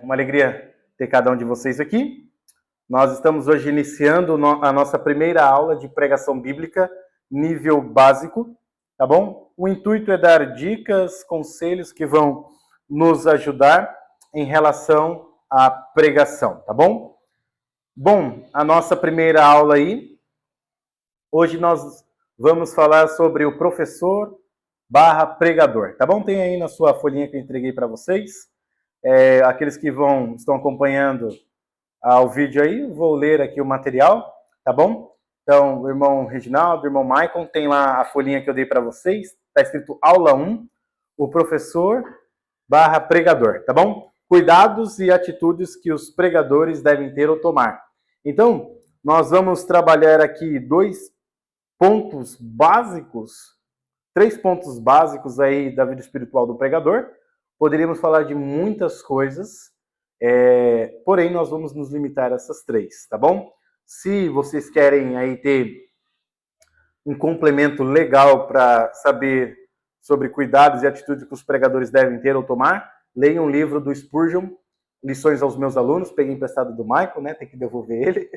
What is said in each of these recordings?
Uma alegria ter cada um de vocês aqui. Nós estamos hoje iniciando a nossa primeira aula de pregação bíblica, nível básico, tá bom? O intuito é dar dicas, conselhos que vão nos ajudar em relação à pregação, tá bom? Bom, a nossa primeira aula aí, hoje nós vamos falar sobre o professor / pregador, tá bom? Tem aí na sua folhinha que eu entreguei para vocês. Aqueles que estão acompanhando o vídeo aí, vou ler aqui o material, tá bom? Então, o irmão Reginaldo, o irmão Maicon, tem lá a folhinha que eu dei para vocês, está escrito aula 1, o professor / pregador, tá bom? Cuidados e atitudes que os pregadores devem ter ou tomar. Então, nós vamos trabalhar aqui 3 pontos básicos aí da vida espiritual do pregador. Poderíamos falar de muitas coisas, porém nós vamos nos limitar a essas 3, tá bom? Se vocês querem aí ter um complemento legal para saber sobre cuidados e atitudes que os pregadores devem ter ou tomar, leiam um livro do Spurgeon, Lições aos Meus Alunos, peguei emprestado do Michael, né? Tem que devolver ele,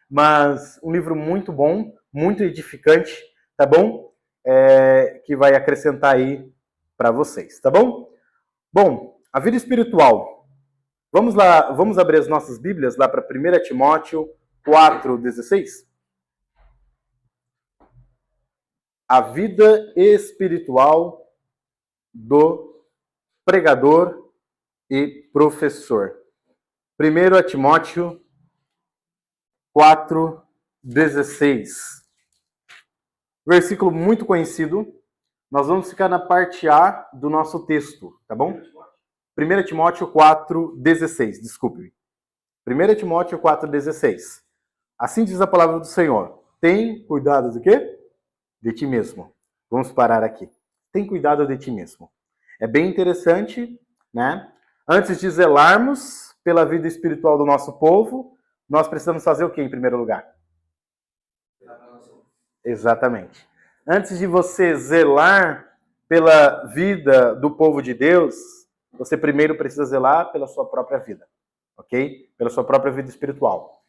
mas um livro muito bom, muito edificante, tá bom? Que vai acrescentar aí para vocês, tá bom? Bom, a vida espiritual. Vamos lá, vamos abrir as nossas Bíblias lá para 1 Timóteo 4,16. A vida espiritual do pregador e professor. 1 Timóteo 4,16. Versículo muito conhecido. Nós vamos ficar na parte A do nosso texto, tá bom? 1 Timóteo 4,16, desculpe. 1 Timóteo 4,16. Assim diz a palavra do Senhor. Tem cuidado do quê? De ti mesmo. Vamos parar aqui. Tem cuidado de ti mesmo. É bem interessante, né? Antes de zelarmos pela vida espiritual do nosso povo, nós precisamos fazer o quê em primeiro lugar? Exatamente. Antes de você zelar pela vida do povo de Deus, você primeiro precisa zelar pela sua própria vida, ok? Pela sua própria vida espiritual.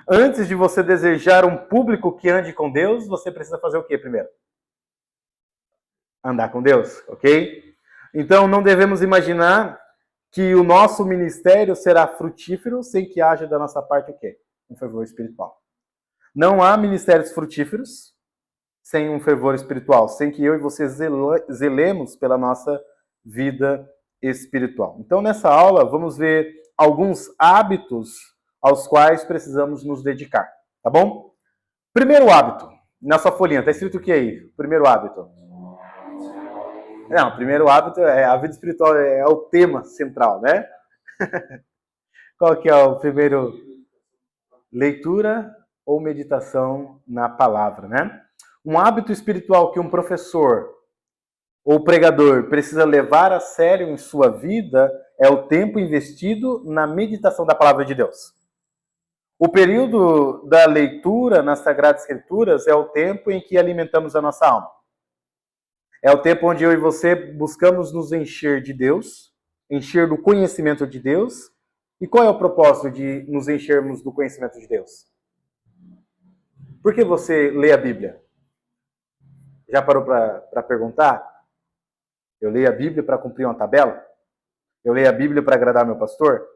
Antes de você desejar um público que ande com Deus, você precisa fazer o quê primeiro? Andar com Deus, ok? Então não devemos imaginar que o nosso ministério será frutífero sem que haja da nossa parte o quê? Um fervor espiritual. Não há ministérios frutíferos sem um fervor espiritual, sem que eu e você zelemos pela nossa vida espiritual. Então, nessa aula, vamos ver alguns hábitos aos quais precisamos nos dedicar, tá bom? Primeiro hábito, na sua folhinha, está escrito o que aí? Primeiro hábito. Não, o primeiro hábito é a vida espiritual, é o tema central, né? Qual que é o primeiro? Leitura ou meditação na palavra, né? Um hábito espiritual que um professor ou pregador precisa levar a sério em sua vida é o tempo investido na meditação da palavra de Deus. O período da leitura nas Sagradas Escrituras é o tempo em que alimentamos a nossa alma. É o tempo onde eu e você buscamos nos encher de Deus, encher do conhecimento de Deus. E qual é o propósito de nos enchermos do conhecimento de Deus? Por que você lê a Bíblia? Já parou para perguntar? Eu leio a Bíblia para cumprir uma tabela? Eu leio a Bíblia para agradar meu pastor?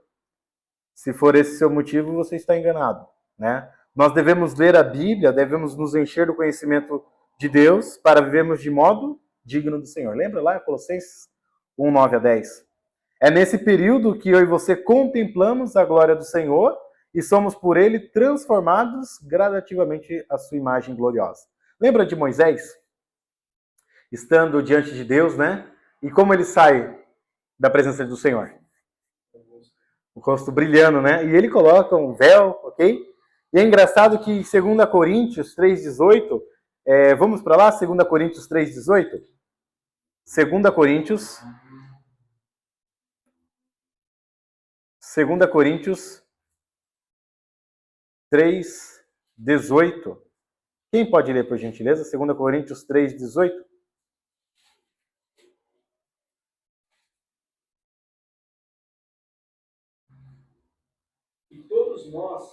Se for esse seu motivo, você está enganado, né? Nós devemos ler a Bíblia, devemos nos encher do conhecimento de Deus para vivermos de modo digno do Senhor. Lembra lá, Colossenses 1, 9 a 10? É nesse período que eu e você contemplamos a glória do Senhor e somos por ele transformados gradativamente à sua imagem gloriosa. Lembra de Moisés? Estando diante de Deus, né? E como ele sai da presença do Senhor? O rosto brilhando, né? E ele coloca um véu, ok? E é engraçado que em 2 Coríntios 3,18, vamos para lá? 2 Coríntios 3,18? 2 Coríntios 3,18. Quem pode ler, por gentileza? 2 Coríntios 3,18. E todos nós,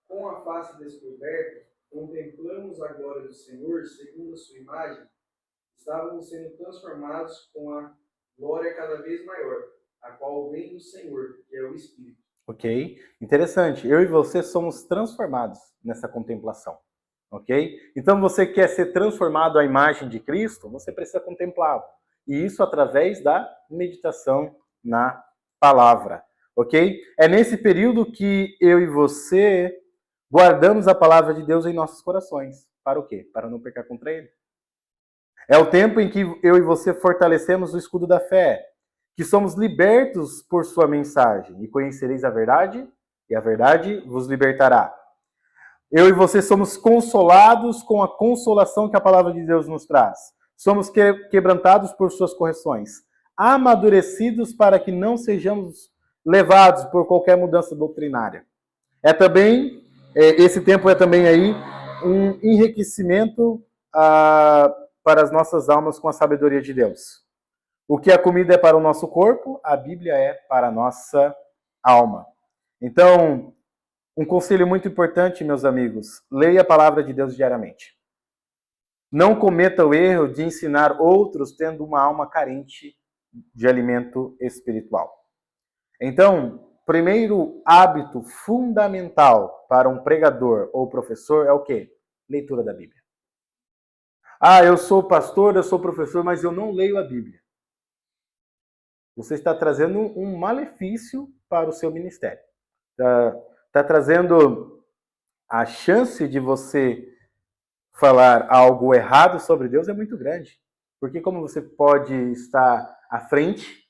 com a face descoberta, contemplamos a glória do Senhor, segundo a sua imagem, estávamos sendo transformados com a glória cada vez maior, a qual vem do Senhor, que é o Espírito. Ok? Interessante. Eu e você somos transformados nessa contemplação. Ok? Então, você quer ser transformado à imagem de Cristo, você precisa contemplá-lo. E isso através da meditação na palavra. Ok? É nesse período que eu e você guardamos a palavra de Deus em nossos corações. Para o quê? Para não pecar contra ele. É o tempo em que eu e você fortalecemos o escudo da fé, que somos libertos por sua mensagem, e conhecereis a verdade, e a verdade vos libertará. Eu e você somos consolados com a consolação que a palavra de Deus nos traz. Somos quebrantados por suas correções, amadurecidos para que não sejamos levados por qualquer mudança doutrinária. Esse tempo é também aí um enriquecimento para as nossas almas com a sabedoria de Deus. O que a comida é para o nosso corpo, a Bíblia é para a nossa alma. Então, um conselho muito importante, meus amigos, leia a palavra de Deus diariamente. Não cometa o erro de ensinar outros tendo uma alma carente de alimento espiritual. Então, primeiro hábito fundamental para um pregador ou professor é o quê? Leitura da Bíblia. Eu sou pastor, eu sou professor, mas eu não leio a Bíblia. Você está trazendo um malefício para o seu ministério. Está trazendo a chance de você falar algo errado sobre Deus é muito grande. Porque como você pode estar à frente,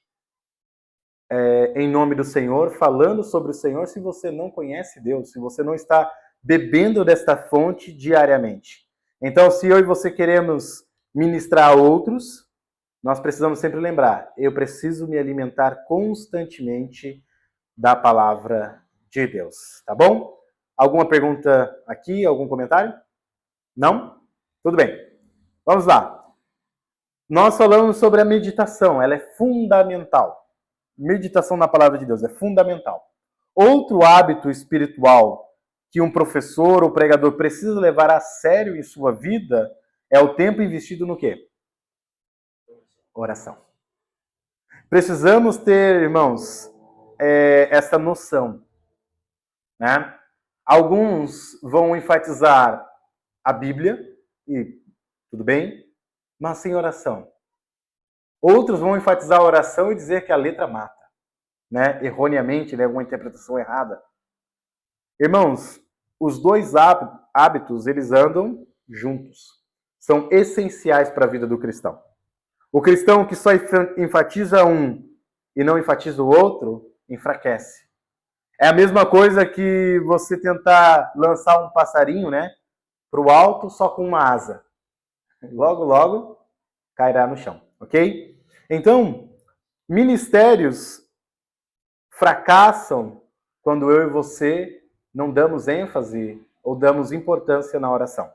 em nome do Senhor, falando sobre o Senhor, se você não conhece Deus, se você não está bebendo desta fonte diariamente. Então, se eu e você queremos ministrar a outros, nós precisamos sempre lembrar, eu preciso me alimentar constantemente da palavra de Deus, tá bom? Alguma pergunta aqui, algum comentário? Não? Tudo bem. Vamos lá. Nós falamos sobre a meditação, ela é fundamental. Meditação na palavra de Deus é fundamental. Outro hábito espiritual que um professor ou pregador precisa levar a sério em sua vida é o tempo investido no quê? Oração. Precisamos ter, irmãos, essa noção, né? Alguns vão enfatizar a Bíblia, e tudo bem, mas sem oração. Outros vão enfatizar a oração e dizer que a letra mata, né? Erroneamente, né? Alguma interpretação errada. Irmãos, os dois hábitos, eles andam juntos. São essenciais para a vida do cristão. O cristão que só enfatiza um e não enfatiza o outro, enfraquece. É a mesma coisa que você tentar lançar um passarinho, né, para o alto só com uma asa. Logo, logo, cairá no chão, ok? Então, ministérios fracassam quando eu e você não damos ênfase ou damos importância na oração.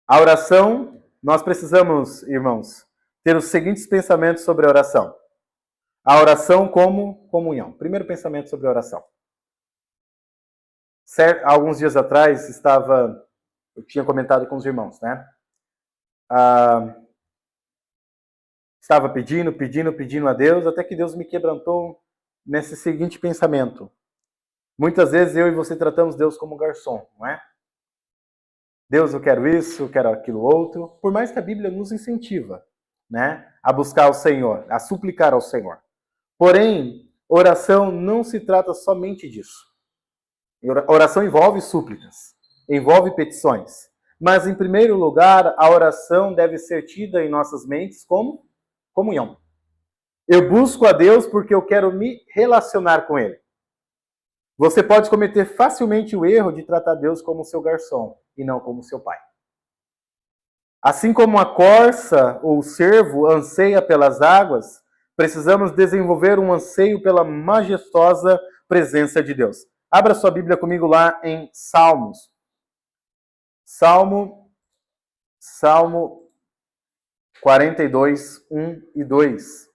A oração, nós precisamos, irmãos, ter os seguintes pensamentos sobre a oração. A oração como comunhão. Primeiro pensamento sobre a oração. Alguns dias atrás, eu tinha comentado com os irmãos, né? Estava pedindo a Deus, até que Deus me quebrantou nesse seguinte pensamento. Muitas vezes eu e você tratamos Deus como garçom, não é? Deus, eu quero isso, eu quero aquilo outro. Por mais que a Bíblia nos incentiva, né, a buscar o Senhor, a suplicar ao Senhor. Porém, oração não se trata somente disso. Oração envolve súplicas, envolve petições. Mas, em primeiro lugar, a oração deve ser tida em nossas mentes como comunhão. Eu busco a Deus porque eu quero me relacionar com Ele. Você pode cometer facilmente o erro de tratar Deus como seu garçom e não como seu pai. Assim como a corça ou o cervo anseia pelas águas, precisamos desenvolver um anseio pela majestosa presença de Deus. Abra sua Bíblia comigo lá em Salmos. Salmo 42, 1 e 2.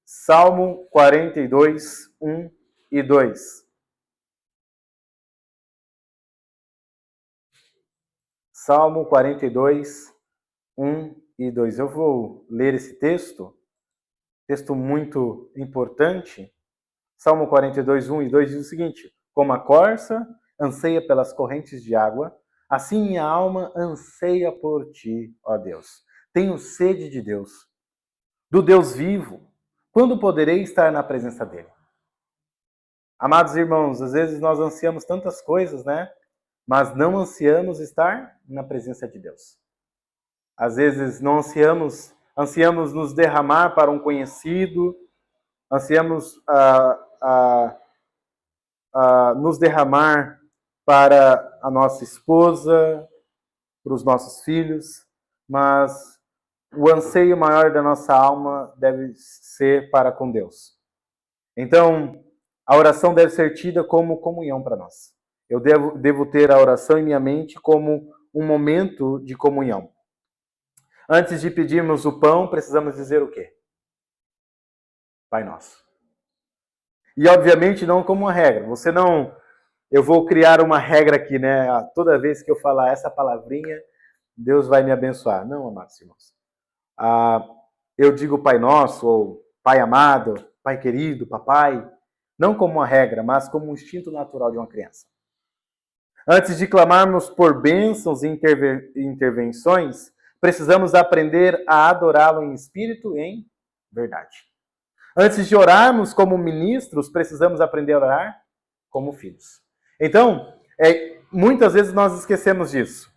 Salmo 42, 1 e 2. Salmo 42, 1 e 2. Eu vou ler esse texto muito importante. Salmo 42, 1 e 2 diz o seguinte: como a corça anseia pelas correntes de água, assim minha alma anseia por ti, ó Deus. Tenho sede de Deus, do Deus vivo. Quando poderei estar na presença dele? Amados irmãos, às vezes nós ansiamos tantas coisas, né? Mas não ansiamos estar na presença de Deus. Às vezes não ansiamos nos derramar para um conhecido, ansiamos nos derramar para a nossa esposa, para os nossos filhos, mas o anseio maior da nossa alma deve ser para com Deus. Então, a oração deve ser tida como comunhão para nós. Eu devo ter a oração em minha mente como um momento de comunhão. Antes de pedirmos o pão, precisamos dizer o quê? Pai Nosso. E, obviamente, não como uma regra. Eu vou criar uma regra aqui, né? Toda vez que eu falar essa palavrinha, Deus vai me abençoar. Não, amados irmãos. Eu digo Pai Nosso, ou Pai Amado, Pai Querido, Papai, não como uma regra, mas como um instinto natural de uma criança. Antes de clamarmos por bênçãos e intervenções, precisamos aprender a adorá-lo em espírito e em verdade. Antes de orarmos como ministros, precisamos aprender a orar como filhos. Então, muitas vezes nós esquecemos disso.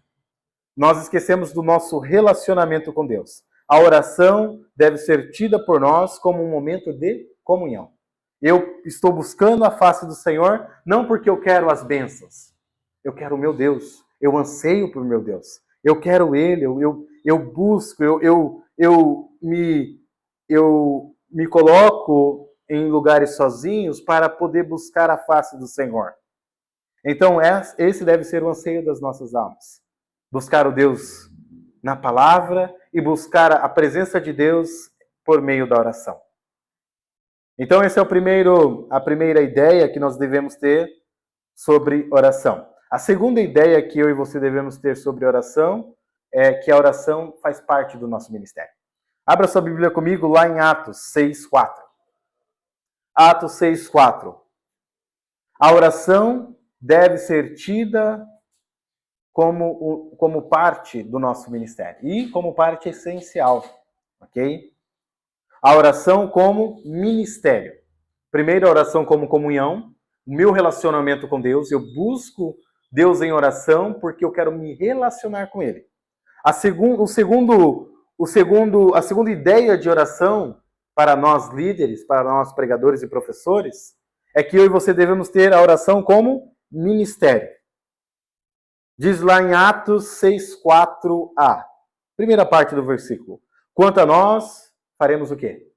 Nós esquecemos do nosso relacionamento com Deus. A oração deve ser tida por nós como um momento de comunhão. Eu estou buscando a face do Senhor, não porque eu quero as bênçãos. Eu quero o meu Deus. Eu anseio por meu Deus. Eu quero Ele. Eu busco. Eu me coloco em lugares sozinhos para poder buscar a face do Senhor. Então, esse deve ser o anseio das nossas almas. Buscar o Deus na palavra e buscar a presença de Deus por meio da oração. Então, essa é a primeira ideia que nós devemos ter sobre oração. A segunda ideia que eu e você devemos ter sobre oração é que a oração faz parte do nosso ministério. Abra sua Bíblia comigo lá em Atos 6:4. Atos 6:4. A oração deve ser tida como parte do nosso ministério e como parte essencial, ok? A oração como ministério. Primeiro, a oração como comunhão, o meu relacionamento com Deus. Eu busco Deus em oração porque eu quero me relacionar com Ele. A segunda ideia de oração para nós líderes, para nós pregadores e professores, é que eu e você devemos ter a oração como ministério. Diz lá em Atos 6:4a, primeira parte do versículo. Quanto a nós, faremos o quê?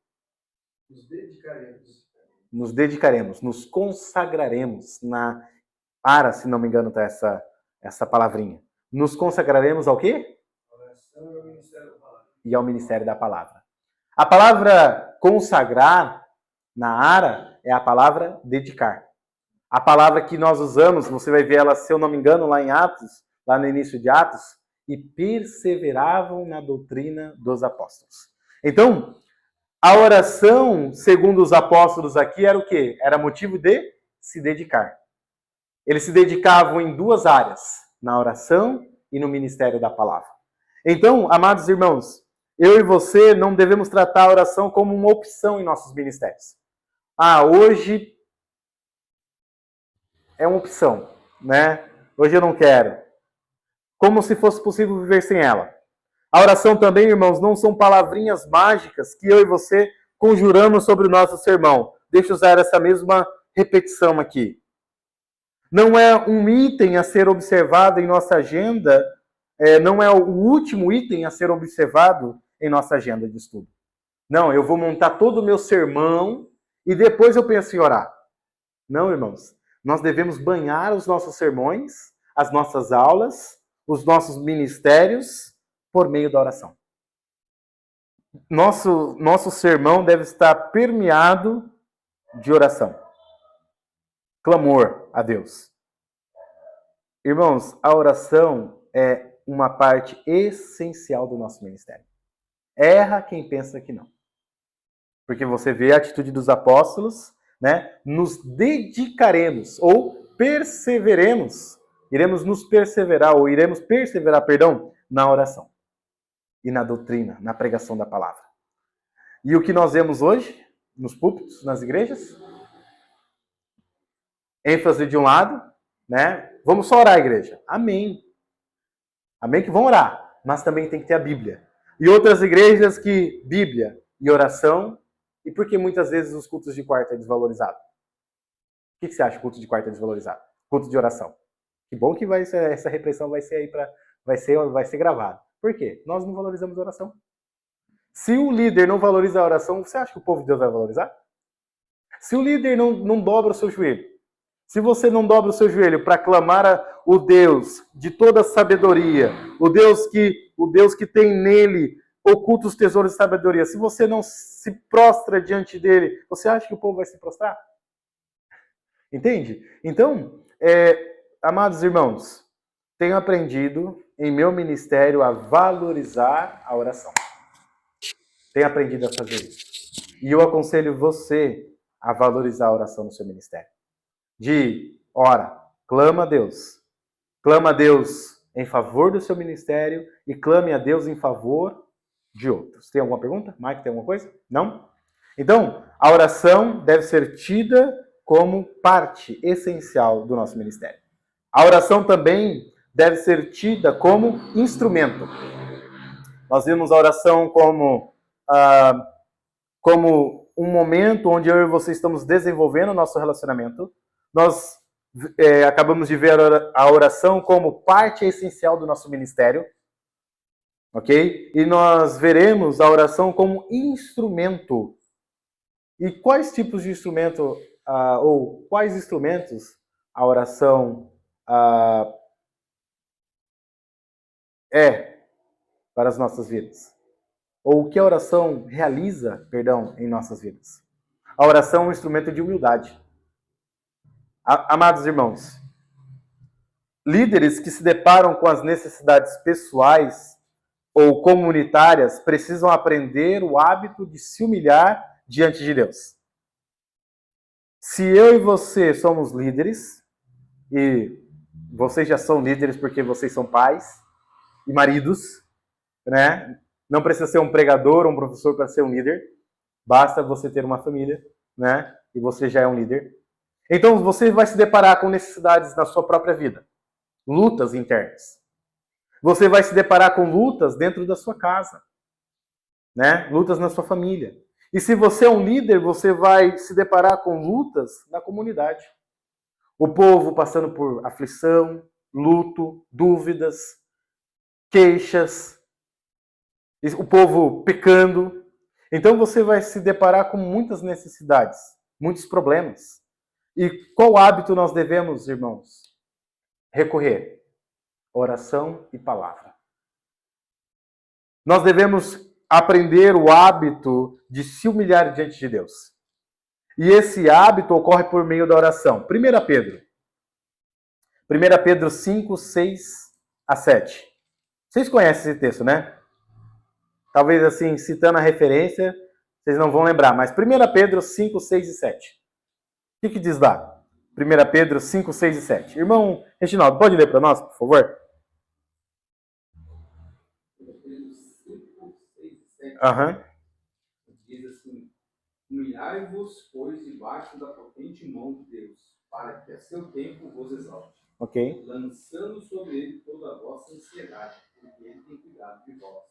Nos dedicaremos, nos consagraremos. Na Ara, se não me engano, está essa palavrinha. Nos consagraremos ao quê? E ao ministério da palavra. A palavra consagrar, na Ara, é a palavra dedicar. A palavra que nós usamos, você vai ver ela, se eu não me engano, lá em Atos, lá no início de Atos, e perseveravam na doutrina dos apóstolos. Então, a oração, segundo os apóstolos aqui, era o quê? Era motivo de se dedicar. Eles se dedicavam em duas áreas, na oração e no ministério da palavra. Então, amados irmãos, eu e você não devemos tratar a oração como uma opção em nossos ministérios. Hoje é uma opção, né? Hoje eu não quero. Como se fosse possível viver sem ela. A oração também, irmãos, não são palavrinhas mágicas que eu e você conjuramos sobre o nosso sermão. Deixa eu usar essa mesma repetição aqui. Não é um item a ser observado em nossa agenda, não é o último item a ser observado em nossa agenda de estudo. Não, eu vou montar todo o meu sermão e depois eu penso em orar. Não, irmãos. Nós devemos banhar os nossos sermões, as nossas aulas, os nossos ministérios por meio da oração. Nosso sermão deve estar permeado de oração. Clamor a Deus. Irmãos, a oração é uma parte essencial do nosso ministério. Erra quem pensa que não. Porque você vê a atitude dos apóstolos, né? Nos dedicaremos ou perseveremos, iremos perseverar, na oração e na doutrina, na pregação da palavra. E o que nós vemos hoje, nos púlpitos, nas igrejas? ênfase de um lado, né? Vamos só orar, igreja. Amém. Amém que vão orar, mas também tem que ter a Bíblia. E outras igrejas que Bíblia e oração, e por que muitas vezes os cultos de quarta é desvalorizado? O que você acha que culto de quarta é desvalorizado? Culto de oração. Que bom que essa repressão vai ser aí vai ser gravada. Por quê? Nós não valorizamos a oração. Se o líder não valoriza a oração, você acha que o povo de Deus vai valorizar? Se o líder não dobra o seu joelho, se você não dobra o seu joelho para clamar o Deus de toda a sabedoria, o Deus que tem nele ocultos tesouros de sabedoria, se você não se prostra diante dele, você acha que o povo vai se prostrar? Entende? Então, amados irmãos, tenho aprendido em meu ministério a valorizar a oração. Tenho aprendido a fazer isso. E eu aconselho você a valorizar a oração no seu ministério. Ora, clama a Deus. Clama a Deus em favor do seu ministério e clame a Deus em favor de outros. Tem alguma pergunta? Mike, tem alguma coisa? Não? Então, a oração deve ser tida como parte essencial do nosso ministério. A oração também deve ser tida como instrumento. Nós vimos a oração como um momento onde eu e você estamos desenvolvendo o nosso relacionamento. Nós acabamos de ver a oração como parte essencial do nosso ministério. Ok? E nós veremos a oração como instrumento. E quais tipos de instrumento, ou quais instrumentos a oração é para as nossas vidas? Ou o que a oração realiza, em nossas vidas? A oração é um instrumento de humildade. Amados irmãos, líderes que se deparam com as necessidades pessoais ou comunitárias precisam aprender o hábito de se humilhar diante de Deus. Se eu e você somos líderes, e vocês já são líderes porque vocês são pais e maridos, né? Não precisa ser um pregador ou um professor para ser um líder. Basta você ter uma família, né? E você já é um líder. Então você vai se deparar com necessidades na sua própria vida. Lutas internas. Você vai se deparar com lutas dentro da sua casa, né? Lutas na sua família. E se você é um líder, você vai se deparar com lutas na comunidade. O povo passando por aflição, luto, dúvidas, queixas, o povo pecando. Então você vai se deparar com muitas necessidades, muitos problemas. E qual hábito nós devemos, irmãos, recorrer? Oração e palavra. Nós devemos aprender o hábito de se humilhar diante de Deus. E esse hábito ocorre por meio da oração. 1 Pedro 5, 6 a 7. Vocês conhecem esse texto, né? Talvez assim, citando a referência, vocês não vão lembrar. Mas 1 Pedro 5, 6 e 7. O que diz lá? 1 Pedro 5, 6 e 7. Irmão Reginaldo, pode ler para nós, por favor? Aham. Diz assim: humilhai-vos, pois, debaixo da potente mão de Deus, para que a seu tempo vos exalte. Ok. Lançando sobre ele toda a vossa ansiedade, porque ele tem cuidado de vós.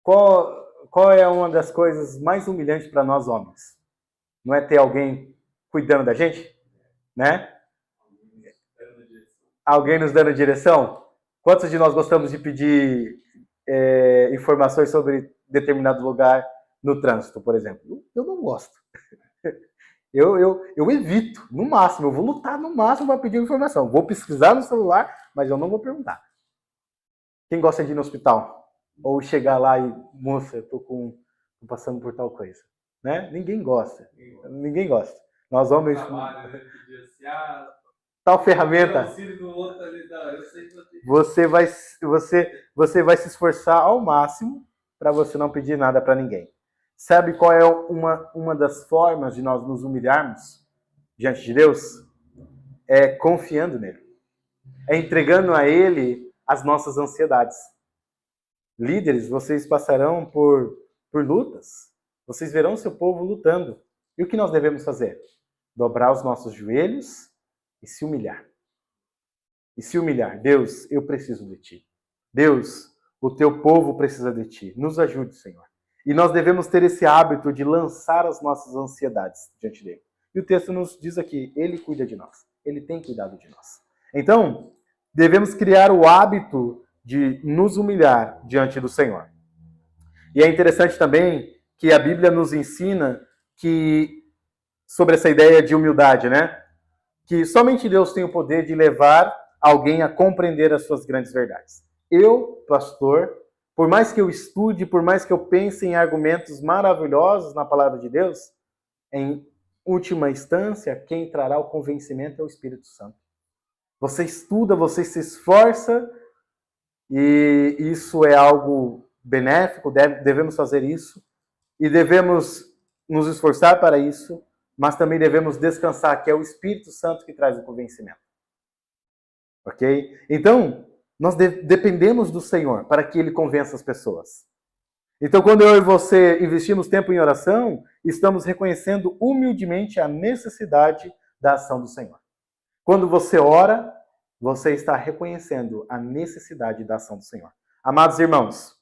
Qual é uma das coisas mais humilhantes para nós homens? Não é ter alguém cuidando da gente? Né? Alguém nos dando direção? Quantos de nós gostamos de pedir informações sobre determinado lugar no trânsito, por exemplo? Eu não gosto. Eu evito, no máximo. Eu vou lutar no máximo para pedir informação. Vou pesquisar no celular, mas eu não vou perguntar. Quem gosta de ir no hospital? Ou chegar lá e, moça, eu tô passando por tal coisa. Né? Ninguém gosta. Ninguém gosta. Nós homens... tal ferramenta, auxílio do outro ali, não, eu sei que você vai se esforçar ao máximo para você não pedir nada para ninguém. Sabe qual é uma das formas de nós nos humilharmos diante de Deus? É confiando nele. É entregando a ele as nossas ansiedades. Líderes, vocês passarão por lutas. Vocês verão seu povo lutando. E o que nós devemos fazer? Dobrar os nossos joelhos e se humilhar. E se humilhar. Deus, eu preciso de ti. Deus, o teu povo precisa de ti. Nos ajude, Senhor. E nós devemos ter esse hábito de lançar as nossas ansiedades diante dele. E o texto nos diz aqui, ele cuida de nós. Ele tem cuidado de nós. Então, devemos criar o hábito de nos humilhar diante do Senhor. E é interessante também que a Bíblia nos ensina que sobre essa ideia de humildade, né? Que somente Deus tem o poder de levar alguém a compreender as suas grandes verdades. Eu, pastor, por mais que eu estude, por mais que eu pense em argumentos maravilhosos na palavra de Deus, em última instância, quem trará o convencimento é o Espírito Santo. Você estuda, você se esforça, e isso é algo benéfico, devemos fazer isso, e devemos nos esforçar para isso, mas também devemos descansar, que é o Espírito Santo que traz o convencimento. Ok? Então, nós dependemos do Senhor para que Ele convença as pessoas. Então, quando eu e você investimos tempo em oração, estamos reconhecendo humildemente a necessidade da ação do Senhor. Quando você ora, você está reconhecendo a necessidade da ação do Senhor. Amados irmãos,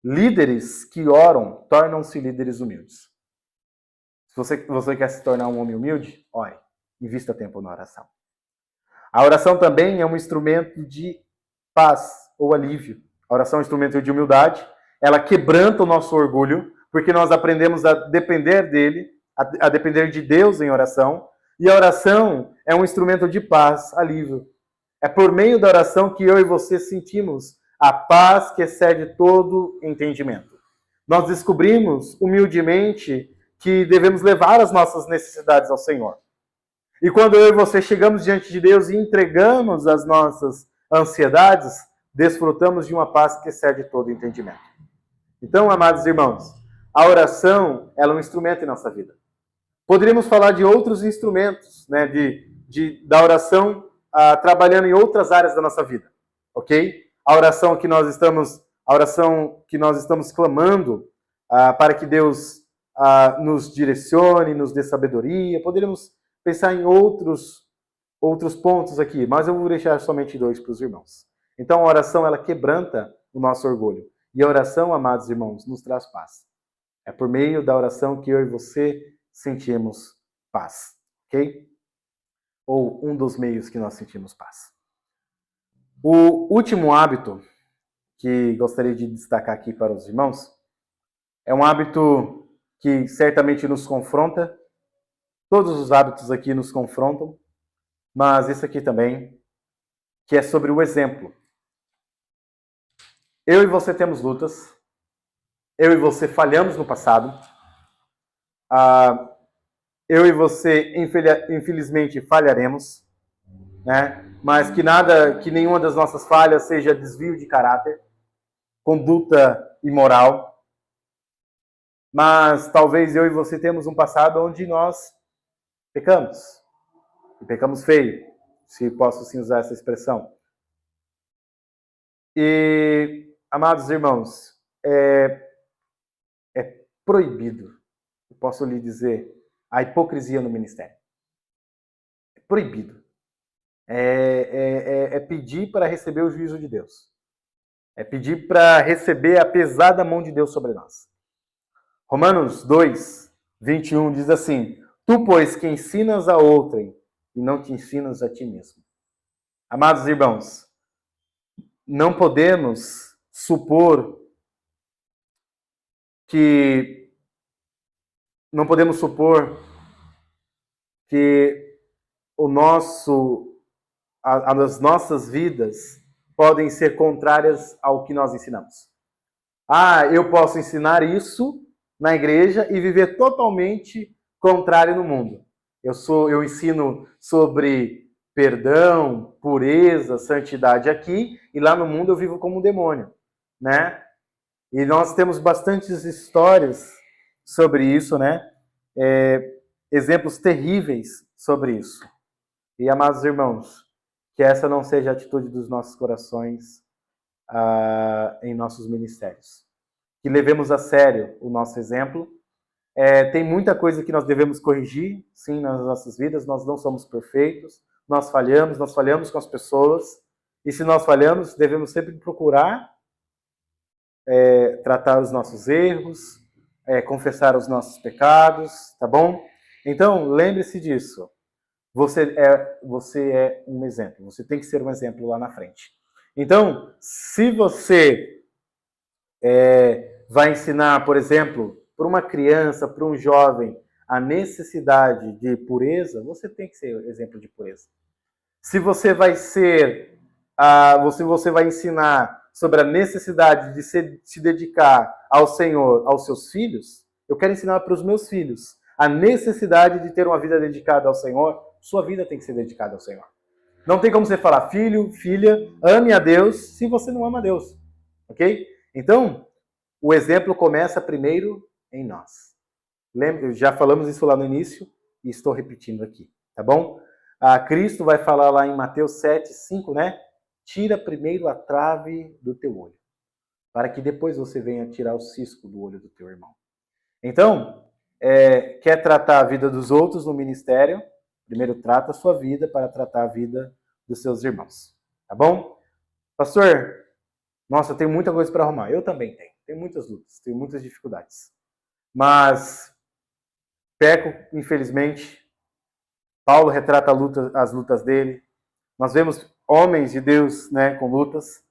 líderes que oram tornam-se líderes humildes. Se você quer se tornar um homem humilde, ore, invista tempo na oração. A oração também é um instrumento de paz ou alívio. A oração é um instrumento de humildade. Ela quebranta o nosso orgulho, porque nós aprendemos a depender dele, a depender de Deus em oração. E a oração é um instrumento de paz, alívio. É por meio da oração que eu e você sentimos a paz que excede todo entendimento. Nós descobrimos, humildemente, que devemos levar as nossas necessidades ao Senhor. E quando eu e você chegamos diante de Deus e entregamos as nossas ansiedades, desfrutamos de uma paz que excede todo entendimento. Então, amados irmãos, a oração ela é um instrumento em nossa vida. Poderíamos falar de outros instrumentos, né, da oração trabalhando em outras áreas da nossa vida, ok? A oração que nós estamos clamando para que Deus nos direcione, nos dê sabedoria. Poderíamos pensar em outros pontos aqui, mas eu vou deixar somente 2 para os irmãos. Então, a oração ela quebranta o nosso orgulho. E a oração, amados irmãos, nos traz paz. É por meio da oração que eu e você sentimos paz, ok? Ou um dos meios que nós sentimos paz. O último hábito que gostaria de destacar aqui para os irmãos é um hábito que certamente nos confronta. Todos os hábitos aqui nos confrontam, mas esse aqui também, que é sobre o exemplo. Eu e você temos lutas. Eu e você falhamos no passado. Eu e você, infelizmente, falharemos, né? Mas que nenhuma das nossas falhas seja desvio de caráter, conduta imoral. Mas talvez eu e você temos um passado onde nós pecamos. E pecamos feio, se posso assim usar essa expressão. E, amados irmãos, é proibido, eu posso lhe dizer, a hipocrisia no ministério. É proibido. É pedir para receber o juízo de Deus. É pedir para receber a pesada mão de Deus sobre nós. Romanos 2, 21 diz assim: Tu, pois, que ensinas a outrem e não te ensinas a ti mesmo. Amados irmãos, não podemos supor que as nossas vidas podem ser contrárias ao que nós ensinamos. Eu posso ensinar isso na igreja e viver totalmente contrário no mundo. Eu ensino sobre perdão, pureza, santidade aqui, e lá no mundo eu vivo como um demônio, né? E nós temos bastantes histórias sobre isso, né? Exemplos terríveis sobre isso. E, amados irmãos, que essa não seja a atitude dos nossos corações em nossos ministérios. Que levemos a sério o nosso exemplo. Tem muita coisa que nós devemos corrigir, sim, nas nossas vidas. Nós não somos perfeitos, nós falhamos com as pessoas. E se nós falhamos, devemos sempre procurar tratar os nossos erros, confessar os nossos pecados, tá bom? Então, lembre-se disso. Você é um exemplo. Você tem que ser um exemplo lá na frente. Então, se você vai ensinar, por exemplo, para uma criança, para um jovem, a necessidade de pureza, você tem que ser exemplo de pureza. Se você vai você vai ensinar sobre a necessidade de se dedicar ao Senhor, aos seus filhos, eu quero ensinar para os meus filhos a necessidade de ter uma vida dedicada ao Senhor. Sua vida tem que ser dedicada ao Senhor. Não tem como você falar, filho, filha, ame a Deus, se você não ama a Deus. Ok? Então, o exemplo começa primeiro em nós. Lembra, já falamos isso lá no início e estou repetindo aqui, tá bom? Cristo vai falar lá em Mateus 7:5, né? Tira primeiro a trave do teu olho, para que depois você venha tirar o cisco do olho do teu irmão. Então, quer tratar a vida dos outros no ministério? Primeiro trata a sua vida para tratar a vida dos seus irmãos. Tá bom? Pastor, nossa, eu tenho muita coisa para arrumar. Eu também tenho. Tenho muitas lutas, tenho muitas dificuldades. Mas peco, infelizmente. Paulo retrata as lutas dele. Nós vemos homens de Deus, né, com lutas.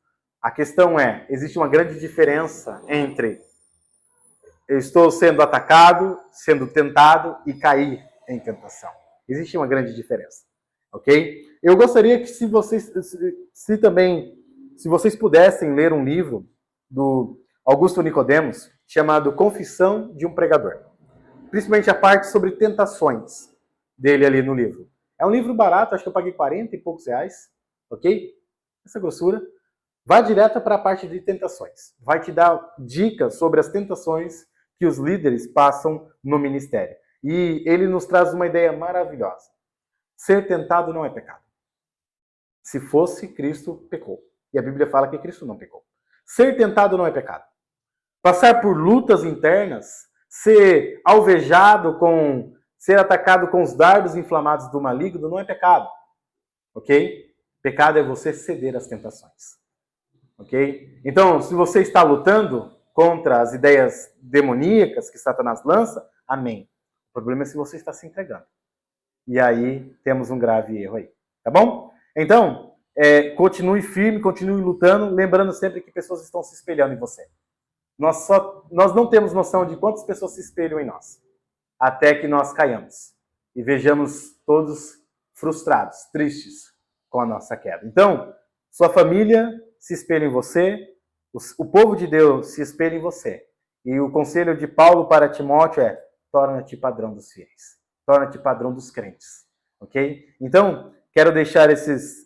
A questão existe uma grande diferença entre eu estou sendo atacado, sendo tentado e cair em tentação. Existe uma grande diferença, ok? Eu gostaria que se vocês pudessem ler um livro do Augusto Nicodemos chamado Confissão de um Pregador. Principalmente a parte sobre tentações dele ali no livro. É um livro barato, acho que eu paguei 40 e poucos reais, ok? Essa grossura. Vá direto para a parte de tentações. Vai te dar dicas sobre as tentações que os líderes passam no ministério. E ele nos traz uma ideia maravilhosa. Ser tentado não é pecado. Se fosse, Cristo pecou. E a Bíblia fala que Cristo não pecou. Ser tentado não é pecado. Passar por lutas internas, ser alvejado ser atacado com os dardos inflamados do maligno não é pecado. Ok? Pecado é você ceder às tentações. Ok? Então, se você está lutando contra as ideias demoníacas que Satanás lança, amém. O problema é se você está se entregando. E aí temos um grave erro aí. Tá bom? Então, continue firme, continue lutando, lembrando sempre que pessoas estão se espelhando em você. Nós não temos noção de quantas pessoas se espelham em nós, até que nós caiamos e vejamos todos frustrados, tristes com a nossa queda. Então, sua família se espelha em você, o povo de Deus se espelha em você. E o conselho de Paulo para Timóteo torna-te padrão dos fiéis, torna-te padrão dos crentes. Ok? Então, quero deixar esses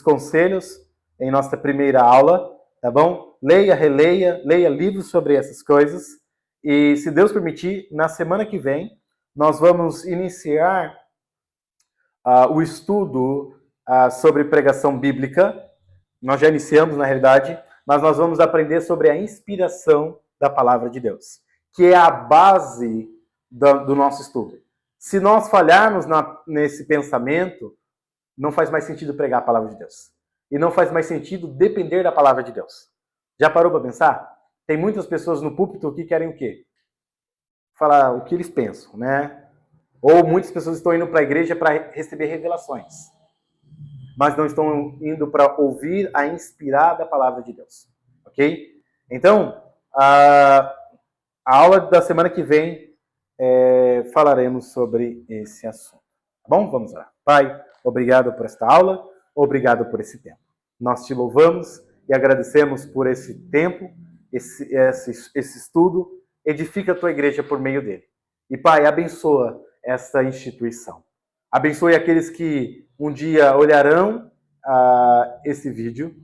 conselhos em nossa primeira aula, tá bom? Leia, releia, leia livros sobre essas coisas. E, se Deus permitir, na semana que vem, nós vamos iniciar o estudo sobre pregação bíblica. Nós já iniciamos, na realidade, mas nós vamos aprender sobre a inspiração da palavra de Deus, que é a base do nosso estudo. Se nós falharmos nesse pensamento, não faz mais sentido pregar a palavra de Deus. E não faz mais sentido depender da palavra de Deus. Já parou para pensar? Tem muitas pessoas no púlpito que querem o quê? Falar o que eles pensam, né? Ou muitas pessoas estão indo para a igreja para receber revelações, mas não estão indo para ouvir a inspirada palavra de Deus. Ok? Então, a aula da semana que vem falaremos sobre esse assunto. Tá bom? Vamos lá. Pai, obrigado por esta aula, obrigado por esse tempo. Nós te louvamos e agradecemos por esse tempo, esse estudo. Edifica a tua igreja por meio dele. E, Pai, abençoa esta instituição. Abençoe aqueles que um dia olharão esse vídeo.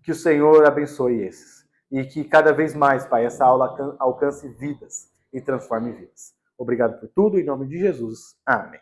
Que o Senhor abençoe esses. E que cada vez mais, Pai, essa aula alcance vidas e transforme vidas. Obrigado por tudo, em nome de Jesus. Amém.